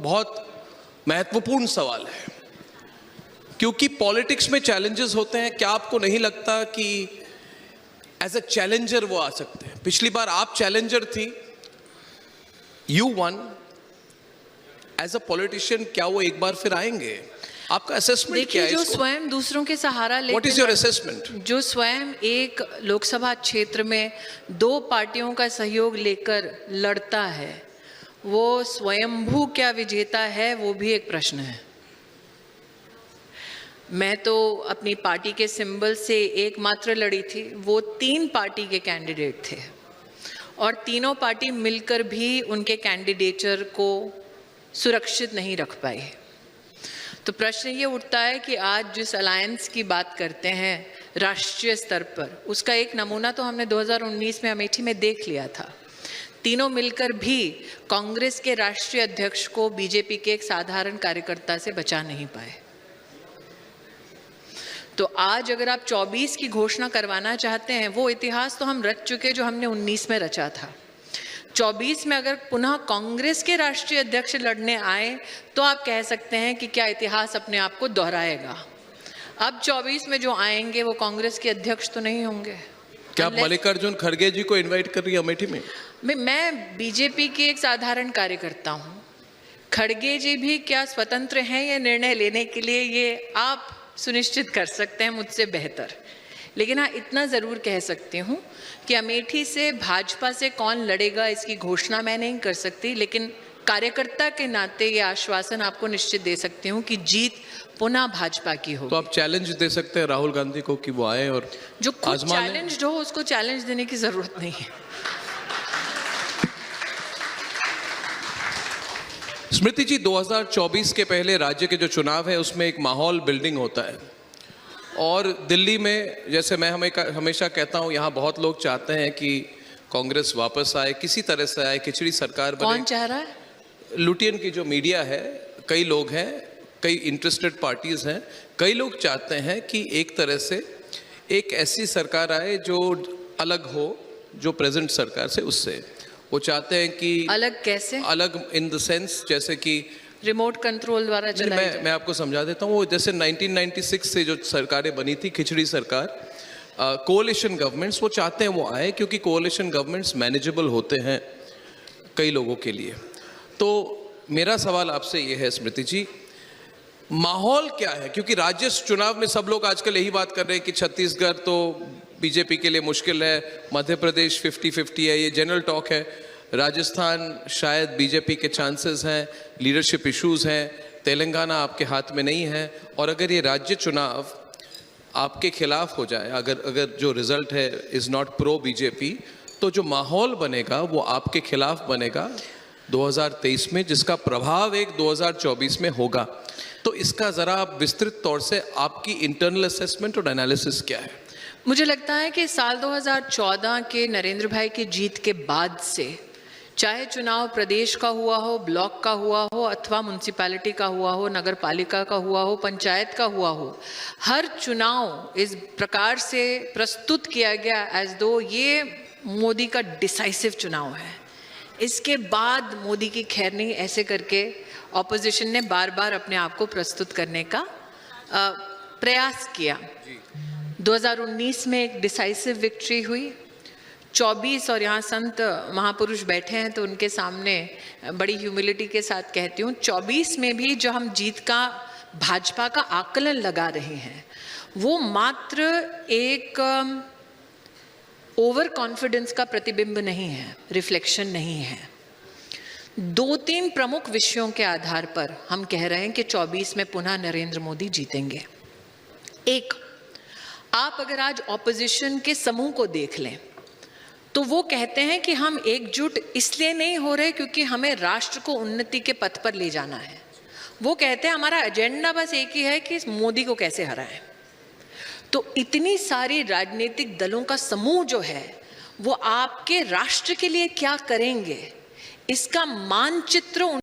बहुत महत्वपूर्ण सवाल है, क्योंकि पॉलिटिक्स में चैलेंजेस होते हैं। क्या आपको नहीं लगता कि एज अ चैलेंजर वो आ सकते हैं? पिछली बार आप चैलेंजर थी, you won. As a politician क्या वो एक बार फिर आएंगे? आपका असेसमेंट क्या है? जो स्वयं दूसरों के सहारा लेकर, व्हाट इज योर असेसमेंट? जो स्वयं एक लोकसभा क्षेत्र में 2 पार्टियों का सहयोग लेकर लड़ता है, वो स्वयंभू क्या विजेता है, वो भी एक प्रश्न है। मैं तो अपनी पार्टी के सिंबल से एकमात्र लड़ी थी, वो 3 पार्टी के कैंडिडेट थे और तीनों पार्टी मिलकर भी उनके कैंडिडेचर को सुरक्षित नहीं रख पाई। तो प्रश्न ये उठता है कि आज जिस अलायंस की बात करते हैं राष्ट्रीय स्तर पर, उसका एक नमूना तो हमने 2019 में अमेठी में देख लिया था। तीनों मिलकर भी कांग्रेस के राष्ट्रीय अध्यक्ष को बीजेपी के एक साधारण कार्यकर्ता से बचा नहीं पाए। तो आज अगर आप 24 की घोषणा करवाना चाहते हैं, वो इतिहास तो हम रच चुके जो हमने 19 में रचा था। 24 में अगर पुनः कांग्रेस के राष्ट्रीय अध्यक्ष लड़ने आए तो आप कह सकते हैं कि क्या इतिहास अपने आप को दोहराएगा। अब 24 में जो आएंगे वो कांग्रेस के अध्यक्ष तो नहीं होंगे। क्या आप मल्लिकार्जुन खड़गे जी को इनवाइट कर रही है अमेठी में? मैं बीजेपी की एक साधारण कार्यकर्ता हूं। खड़गे जी भी क्या स्वतंत्र हैं ये निर्णय लेने के लिए, ये आप सुनिश्चित कर सकते हैं मुझसे बेहतर। लेकिन हाँ, इतना ज़रूर कह सकती हूँ कि अमेठी से भाजपा से कौन लड़ेगा इसकी घोषणा मैं नहीं कर सकती, लेकिन कार्यकर्ता के नाते ये आश्वासन आपको निश्चित दे सकती हूँ कि जीत पुनः भाजपा की हो। तो आप चैलेंज दे सकते हैं राहुल गांधी को कि वो आए और जो खुद चैलेंज्ड हो उसको चैलेंज देने की जरूरत नहीं है। स्मृति जी, 2024 के पहले राज्य के जो चुनाव है उसमें एक माहौल बिल्डिंग होता है, और दिल्ली में जैसे मैं हमेशा कहता हूँ, यहाँ बहुत लोग चाहते हैं कि कांग्रेस वापस आए, किसी तरह से आए, खिचड़ी सरकार बने। कौन चाह रहा है? लुटियन की जो मीडिया है, कई लोग हैं, कई इंटरेस्टेड पार्टीज हैं, कई लोग चाहते हैं कि एक तरह से एक ऐसी सरकार आए जो अलग हो जो प्रेजेंट सरकार से। उससे वो चाहते हैं कि अलग कैसे? अलग इन द सेंस जैसे कि रिमोट कंट्रोल द्वारा चलाई जाए। मैं आपको समझा देता हूँ। वो जैसे 1996 से जो सरकारें बनी थी, खिचड़ी सरकार, कोalition गवर्नमेंट्स, वो चाहते हैं वो आए क्योंकि कोalition गवर्नमेंट्स मैनेजेबल होते हैं कई लोगों के लिए। तो मेरा सवाल आपसे ये है स्मृति जी, माहौल क्या है? क्योंकि राज्य चुनाव में सब लोग आजकल यही बात कर रहे हैं कि छत्तीसगढ़ तो बीजेपी के लिए मुश्किल है, मध्य प्रदेश 50-50 है, ये जनरल टॉक है। राजस्थान शायद बीजेपी के चांसेस हैं, लीडरशिप इश्यूज हैं, तेलंगाना आपके हाथ में नहीं है। और अगर ये राज्य चुनाव आपके खिलाफ हो जाए, अगर जो रिजल्ट है इज़ नॉट प्रो बीजेपी, तो जो माहौल बनेगा वो आपके खिलाफ बनेगा 2023 में, जिसका प्रभाव एक 2024 में होगा। तो इसका ज़रा आप विस्तृत तौर से आपकी इंटरनल असेसमेंट और एनालिसिस क्या है? मुझे लगता है कि साल 2014 के नरेंद्र भाई की जीत के बाद से, चाहे चुनाव प्रदेश का हुआ हो, ब्लॉक का हुआ हो, अथवा म्युनिसिपैलिटी का हुआ हो, नगर पालिका का हुआ हो, पंचायत का हुआ हो, हर चुनाव इस प्रकार से प्रस्तुत किया गया एज दो ये मोदी का डिसाइसिव चुनाव है। इसके बाद मोदी की खैर नहीं, ऐसे करके ऑपोजिशन ने बार बार अपने आप को प्रस्तुत करने का प्रयास किया। 2019 में एक डिसाइसिव विक्ट्री हुई। 24 और यहाँ संत महापुरुष बैठे हैं तो उनके सामने बड़ी ह्यूमिलिटी के साथ कहती हूँ, 24 में भी जो हम जीत का भाजपा का आकलन लगा रहे हैं वो मात्र एक ओवर कॉन्फिडेंस का प्रतिबिंब नहीं है, रिफ्लेक्शन नहीं है। 2-3 प्रमुख विषयों के आधार पर हम कह रहे हैं कि 24 में पुनः नरेंद्र मोदी जीतेंगे। एक, आप अगर आज ऑपोजिशन के समूह को देख लें तो वो कहते हैं कि हम एकजुट इसलिए नहीं हो रहे क्योंकि हमें राष्ट्र को उन्नति के पथ पर ले जाना है। वो कहते हैं हमारा एजेंडा बस एक ही है कि मोदी को कैसे हराएं। तो इतनी सारी राजनीतिक दलों का समूह जो है वो आपके राष्ट्र के लिए क्या करेंगे, इसका मानचित्र